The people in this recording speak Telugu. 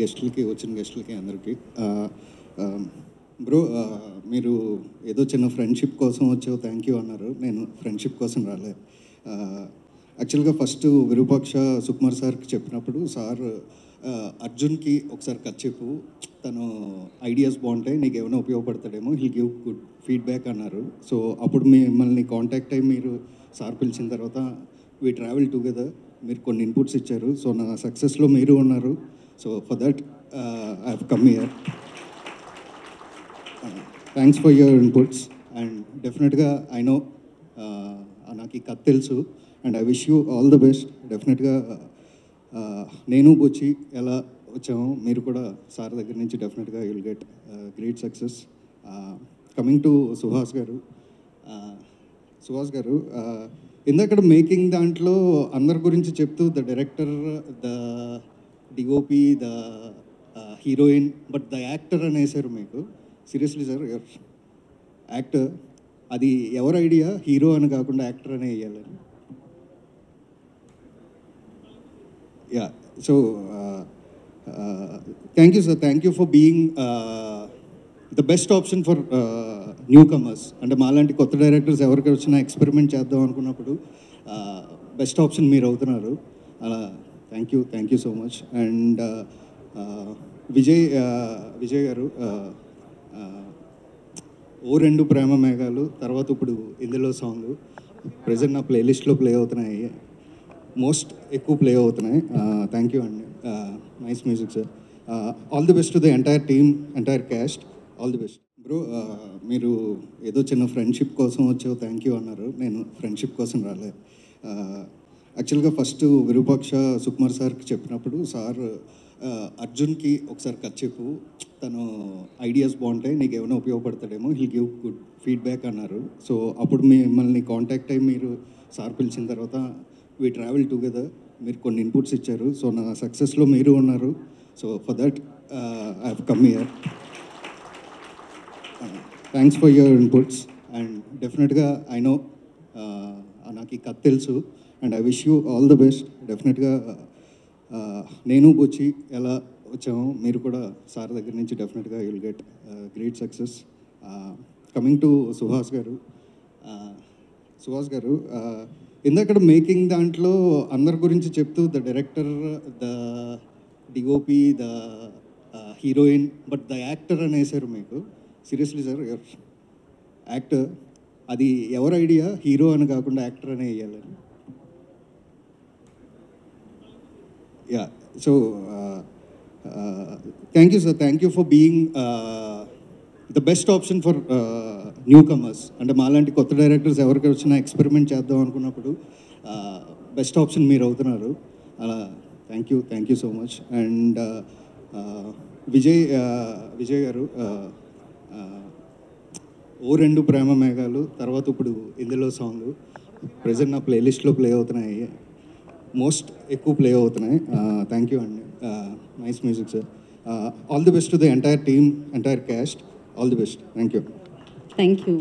గెస్టులకి వచ్చిన గెస్టులకి అందరికీ బ్రో మీరు ఏదో చిన్న ఫ్రెండ్షిప్ కోసం వచ్చావు థ్యాంక్ యూ అన్నారు. నేను ఫ్రెండ్షిప్ కోసం రాలే. యాక్చువల్గా ఫస్ట్ విరూపాక్ష సుకుమార్ సార్కి చెప్పినప్పుడు సార్ అర్జున్కి ఒకసారి కట్ చెప్పు, తను ఐడియాస్ బాగుంటాయి, నీకు ఏమైనా ఉపయోగపడతాడేమో, హిల్ గివ్ గుడ్ ఫీడ్బ్యాక్ అన్నారు. సో అప్పుడు మిమ్మల్ని కాంటాక్ట్ అయ్యి మీరు సార్ పిలిచిన తర్వాత వీ ట్రావెల్ టుగెదర్, మీరు కొన్ని ఇన్పుట్స్ ఇచ్చారు. సో నా సక్సెస్లో మీరు ఉన్నారు. So for that I have come here. Thanks for your inputs and డెఫినెట్గా ఐ నో నాకు ఈ కథ తెలుసు and I wish you all the best. డెఫినెట్గా నేను బుచ్చి ఎలా వచ్చామో మీరు కూడా సార్ దగ్గర నుంచి డెఫినెట్గా you'll get great success. Coming to Suhas garu ఇందాక మేకింగ్ దాంట్లో అందరి గురించి చెప్తూ the director, the DOP, the heroine, but the actor అనేసారు మీకు. సీరియస్లీ సార్, యాక్టర్ అది ఎవరి ఐడియా? హీరో అని కాకుండా యాక్టర్ అనే వేయాలని. Yeah, so thank you sir, thank you for being the best option for new comers. అంటే మాలాంటి కొత్త డైరెక్టర్స్ ఎవరికి వచ్చినా ఎక్స్పెరిమెంట్ చేద్దాం అనుకున్నప్పుడు బెస్ట్ ఆప్షన్ మీరు అవుతున్నారు. అలా thank you so much. And Vijay గారు, ఓ రెండు ప్రేమ మేఘాలు తర్వాత ఇప్పుడు ఇందులో సాంగ్ ప్రజెంట్ నా ప్లేలిస్ట్లో ప్లే అవుతున్నాయి, మోస్ట్ ఎక్కువ ప్లే అవుతున్నాయి. థ్యాంక్ యూ అండి, nice music sir. All the best to the entire team, entire caste, all the best. Bro మీరు ఏదో చిన్న ఫ్రెండ్షిప్ కోసం వచ్చావు థ్యాంక్ యూ అన్నారు. నేను ఫ్రెండ్షిప్ కోసం రాలే. యాక్చువల్గా ఫస్ట్ విరూపాక్ష సుకుమార్ సార్కి చెప్పినప్పుడు సార్ అర్జున్కి ఒకసారి కట్ చెప్పు, తను ఐడియాస్ బాగుంటాయి, నీకు ఏమైనా ఉపయోగపడతాడేమో, హిల్ గివ్ గుడ్ ఫీడ్బ్యాక్ అన్నారు. సో అప్పుడు మిమ్మల్ని కాంటాక్ట్ అయ్యి మీరు సార్ పిలిచిన తర్వాత వీ ట్రావెల్ టుగెదర్, మీరు కొన్ని ఇన్పుట్స్ ఇచ్చారు. సో నా సక్సెస్లో మీరు ఉన్నారు. So for that I have come here. Thanks for your inputs and డెఫినెట్గా ఐ నో నాకు ఈ కథ తెలుసు and I wish you all the best. డెఫినెట్గా నేను బుచ్చి ఎలా వచ్చామో మీరు కూడా సార్ దగ్గర నుంచి డెఫినెట్గా you'll get great success. Coming to Suhas garu ఇందాక మేకింగ్ దాంట్లో అందరి గురించి చెప్తూ the director, the DOP, the heroine, but the actor అనేసారు మీకు. సీరియస్లీ సార్, యాక్టర్ అది ఎవరి ఐడియా? హీరో అని కాకుండా యాక్టర్ అనే వేయాలని. Yeah, so thank you sir, thank you for being the best option for new comers. అంటే మాలాంటి కొత్త డైరెక్టర్స్ ఎవరికి వచ్చినా ఎక్స్పెరిమెంట్ చేద్దాం అనుకున్నప్పుడు బెస్ట్ ఆప్షన్ మీరు అవుతున్నారు. అలా thank you so much. And Vijay గారు, ఓ రెండు ప్రేమ మేఘాలు తర్వాత ఇప్పుడు ఇందులో సాంగ్ ప్రజెంట్ నా ప్లేలిస్ట్లో ప్లే అవుతున్నాయి, మోస్ట్ ఎక్కువ ప్లే అవుతున్నాయి. థ్యాంక్ యూ అండి, nice music sir. All the best to the entire team, entire caste, all the best. Thank you.